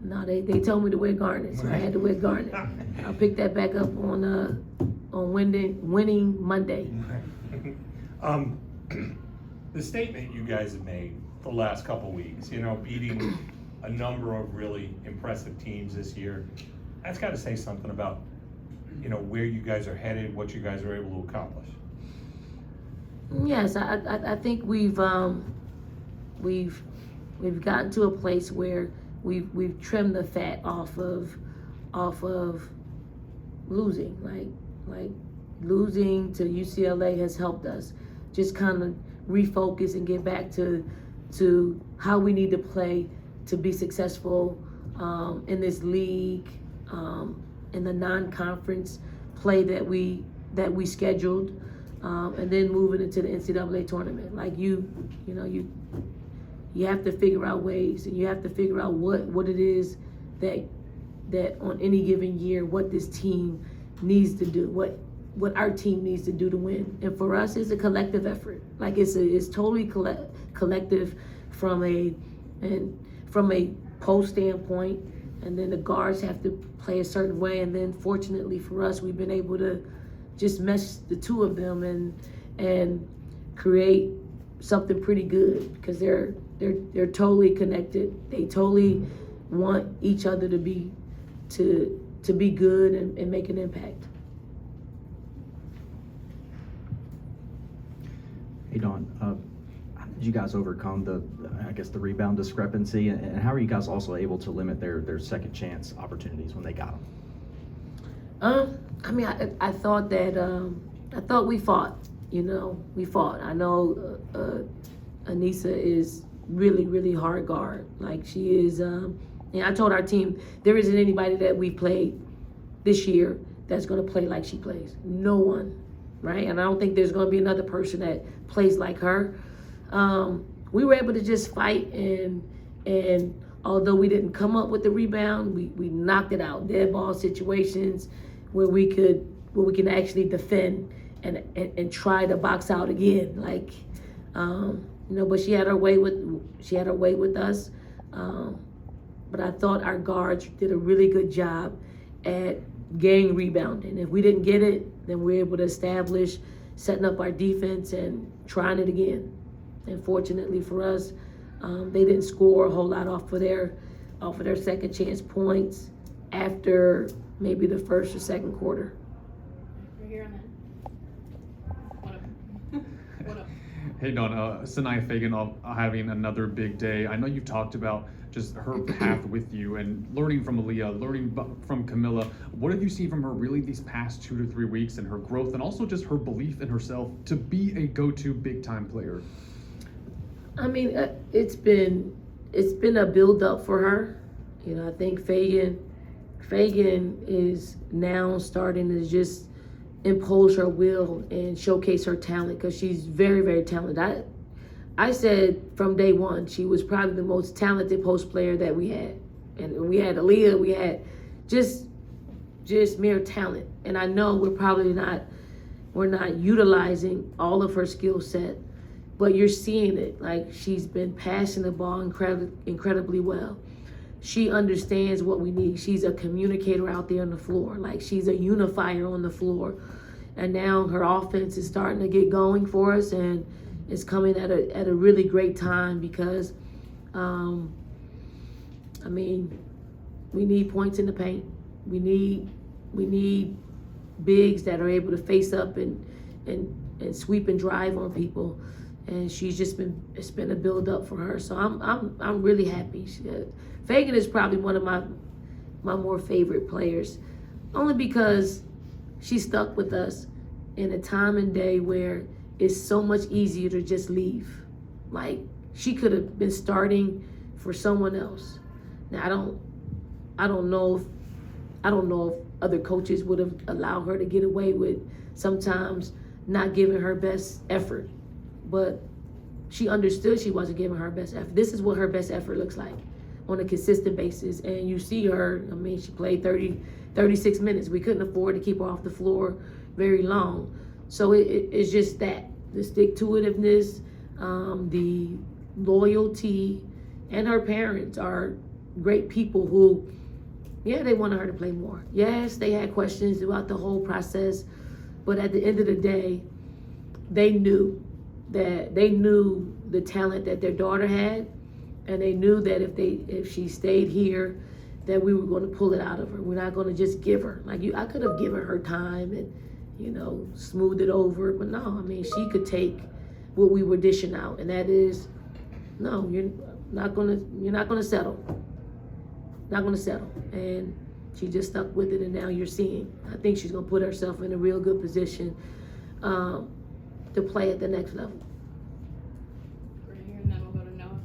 No, they told me to wear garnet, so I had to wear garnet. I'll pick that back up on winning Monday. The statement you guys have made the last couple weeks, you know, beating a number of really impressive teams this year, that's got to say something about, you know, where you guys are headed, what you guys are able to accomplish. Yes, I think we've gotten to a place where we've trimmed the fat off of losing. Like losing to UCLA has helped us just kind of refocus and get back to how we need to play to be successful in this league, in the non-conference play that we scheduled, and then moving into the NCAA tournament. Like you have to figure out ways, and you have to figure out what it is that on any given year, what this team needs to do, what our team needs to do to win. And for us, it's a collective effort. Like it's totally collective from a post standpoint, and then the guards have to play a certain way. And then fortunately for us, we've been able to just mesh the two of them and create something pretty good, because they're totally connected. They totally want each other to be good and make an impact. Hey Dawn, how did you guys overcome the rebound discrepancy, and how are you guys also able to limit their second chance opportunities when they got them? I thought that I thought we fought. We fought. I know Anissa is really, really hard guard. Like she is. And I told our team there isn't anybody that we played this year that's going to play like she plays. No one, right? And I don't think there's going to be another person that plays like her. We were able to just fight, and although we didn't come up with the rebound, we knocked it out. Dead ball situations where we can actually defend and try to box out again. Like, but she had her way with us. But I thought our guards did a really good job at getting rebounding. If we didn't get it, then we were able to establish setting up our defense and trying it again. And fortunately for us, they didn't score a whole lot off of their second chance points after maybe the first or second quarter. We're here and then. What up? What up? Hey Dawn, Sanaya Fagan having another big day. I know you've talked about just her path with you and learning from Aaliyah, learning from Camilla. What have you seen from her really these past 2 to 3 weeks, and her growth, and also just her belief in herself to be a go-to big-time player? I mean, it's been a build-up for her. I think Fagan is now starting to just impose her will and showcase her talent, because she's very, very talented. I said from day one she was probably the most talented post player that we had, and we had Aaliyah. We had just mere talent, and I know we're not utilizing all of her skill set, but you're seeing it. Like, she's been passing the ball incredibly well. She understands what we need. She's a communicator out there on the floor. Like, she's a unifier on the floor. And now her offense is starting to get going for us, and it's coming at a really great time, because, we need points in the paint. We need bigs that are able to face up and sweep and drive on people. And it's been a build up for her. So I'm really happy. Fagan is probably one of my more favorite players, only because she stuck with us in a time and day where it's so much easier to just leave. Like, she could have been starting for someone else. Now I don't know if other coaches would have allowed her to get away with sometimes not giving her best effort, but she understood she wasn't giving her best effort. This is what her best effort looks like on a consistent basis. And you see her, she played 36 minutes. We couldn't afford to keep her off the floor very long. So it's just that, the stick-to-itiveness, the loyalty, and her parents are great people who, yeah, they wanted her to play more. Yes, they had questions throughout the whole process, but at the end of the day, they knew the talent that their daughter had, and they knew that if she stayed here, that we were going to pull it out of her. We're not going to just give her. I could have given her time and, smoothed it over, but no, I mean, she could take what we were dishing out, and that is, no, you're not gonna settle. Not gonna settle. And she just stuck with it, and now you're seeing. I think she's gonna put herself in a real good position to play at the next level. Right here, and then we'll go to Noah.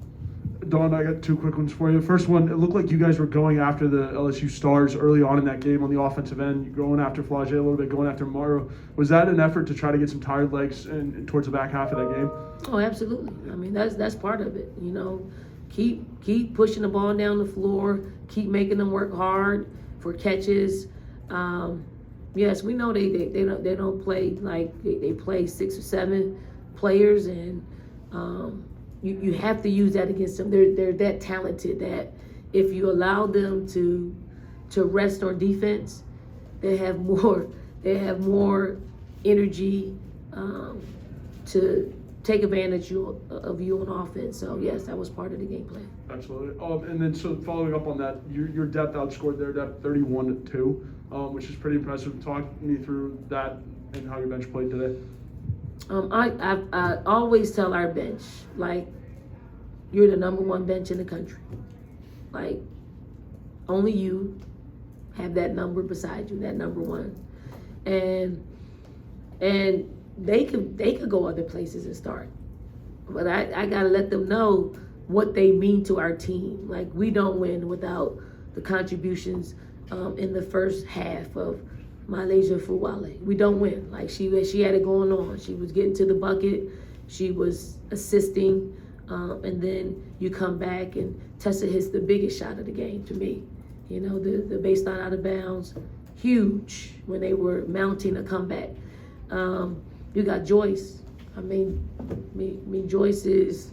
Dawn, I got two quick ones for you. First one, it looked like you guys were going after the LSU stars early on in that game on the offensive end. You're going after Flage a little bit, going after Morrow. Was that an effort to try to get some tired legs towards the back half of that game? Oh, absolutely. I mean, that's part of it. Keep pushing the ball down the floor. Keep making them work hard for catches. Yes, we know they don't play like they play 6 or 7 players, and you have to use that against them. They're that talented that if you allow them to rest on defense, they have more energy to take advantage of you on offense. So yes, that was part of the game plan. Absolutely. And then so following up on that, your depth outscored their depth 31-2, which is pretty impressive. Talk me through that and how your bench played today. I always tell our bench, you're the number 1 bench in the country. Only you have that number beside you, that number 1. And they could go other places and start. But I gotta let them know what they mean to our team. We don't win without the contributions in the first half of Malaysia Fuwale. We don't win. She had it going on. She was getting to the bucket. She was assisting. And then you come back and Tessa hits the biggest shot of the game to me. The baseline out of bounds, huge when they were mounting a comeback. You got Joyce. I mean, Joyce is,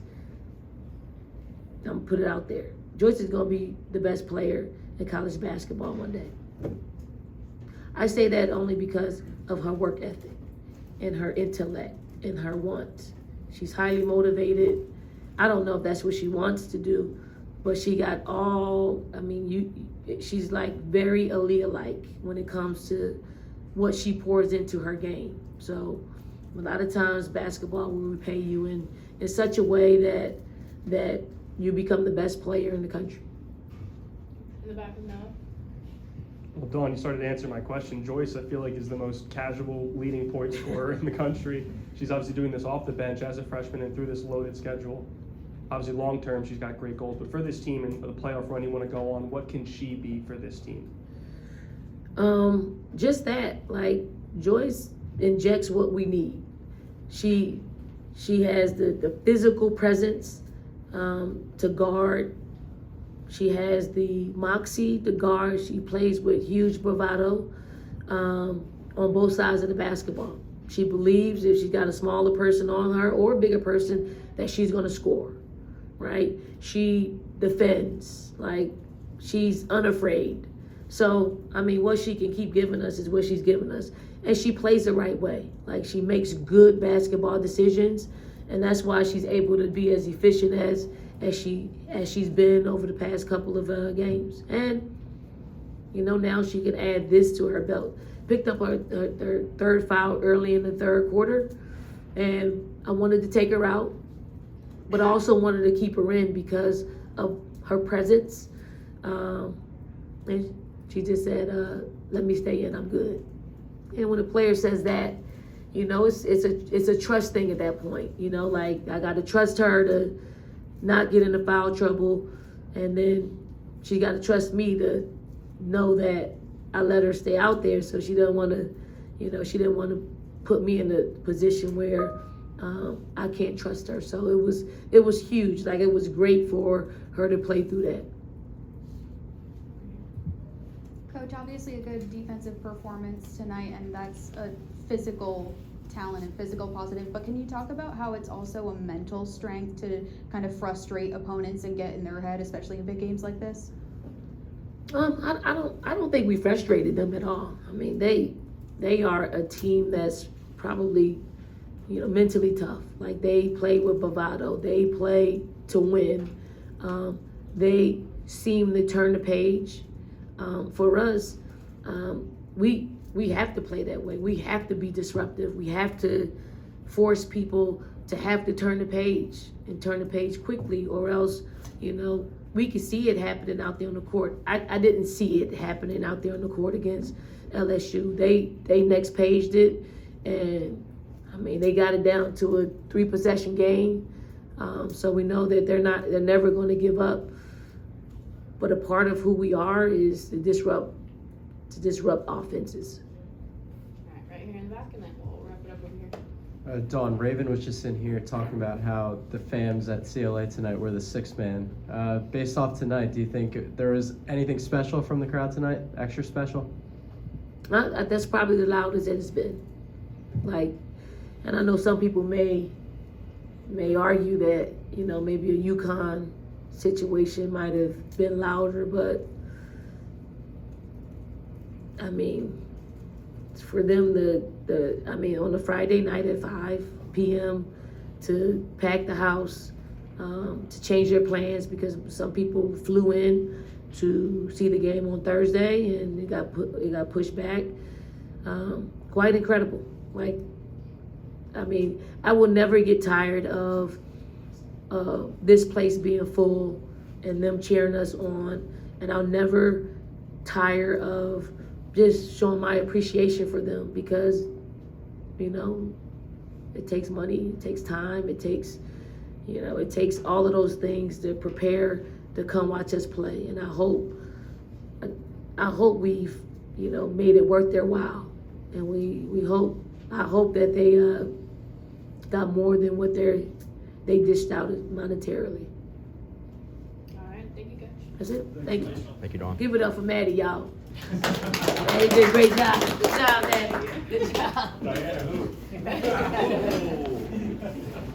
I'm gonna put it out there. Joyce is gonna be the best player in college basketball one day. I say that only because of her work ethic and her intellect and her wants. She's highly motivated. I don't know if that's what she wants to do, but she got she's very Aaliyah-like when it comes to what she pours into her game. So a lot of times basketball will repay you in such a way that you become the best player in the country. In the back of Noah. Well, Dawn, you started to answer my question. Joyce, I feel like, is the most casual leading point scorer in the country. She's obviously doing this off the bench as a freshman and through this loaded schedule. Obviously, long term, she's got great goals. But for this team and for the playoff run you want to go on, what can she be for this team? Just that, Joyce injects what we need. She has the physical presence to guard. She has the moxie to guard. She plays with huge bravado on both sides of the basketball. She believes if she's got a smaller person on her or a bigger person that she's going to score, right? She defends. She's unafraid. So, what she can keep giving us is what she's giving us. And she plays the right way. She makes good basketball decisions. And that's why she's able to be as efficient as she's been over the past couple of games. And, now she can add this to her belt. Picked up her third foul early in the third quarter. And I wanted to take her out. But I also wanted to keep her in because of her presence. And she just said, let me stay in, I'm good. And when a player says that, it's a trust thing at that point. I got to trust her to not get into foul trouble. And then she got to trust me to know that I let her stay out there. So she doesn't want to, she didn't want to put me in a position where I can't trust her. So it was huge. It was great for her to play through that. Coach, obviously a good defensive performance tonight, and that's a physical talent and physical positive, but can you talk about how it's also a mental strength to kind of frustrate opponents and get in their head, especially in big games like this? I don't think we frustrated them at all. I mean, they are a team that's probably, mentally tough. Like, they play with bravado. They play to win. They seem to turn the page. For us, we have to play that way. We have to be disruptive. We have to force people to have to turn the page and turn the page quickly, or else, we could see it happening out there on the court. I didn't see it happening out there on the court against LSU. They next paged it, and I mean, they got it down to a 3-possession game. So we know that they're never going to give up. But a part of who we are is to disrupt offenses. All right, right here in the back, and then we'll wrap it up over here. Dawn, Raven was just in here talking about how the FAMs at CLA tonight were the sixth man. Based off tonight, do you think there was anything special from the crowd tonight? Extra special? That's probably the loudest that it's been. And I know some people may argue that, maybe a UConn situation might have been louder, but I mean, for them on a Friday night at 5 p.m. to pack the house, to change their plans because some people flew in to see the game on Thursday and it got pushed back. Quite incredible. I will never get tired of this place being full and them cheering us on, and I'll never tire of just showing my appreciation for them because, it takes money, it takes time, it takes all of those things to prepare to come watch us play, and I hope we've, made it worth their while, and I hope that they got more than what they dished out monetarily. All right, thank you, Coach. That's it. Thank you. Thank you, Dawn. Give it up for Maddie, y'all. He did a great job. Good job, Maddie. Good job. Diana, who?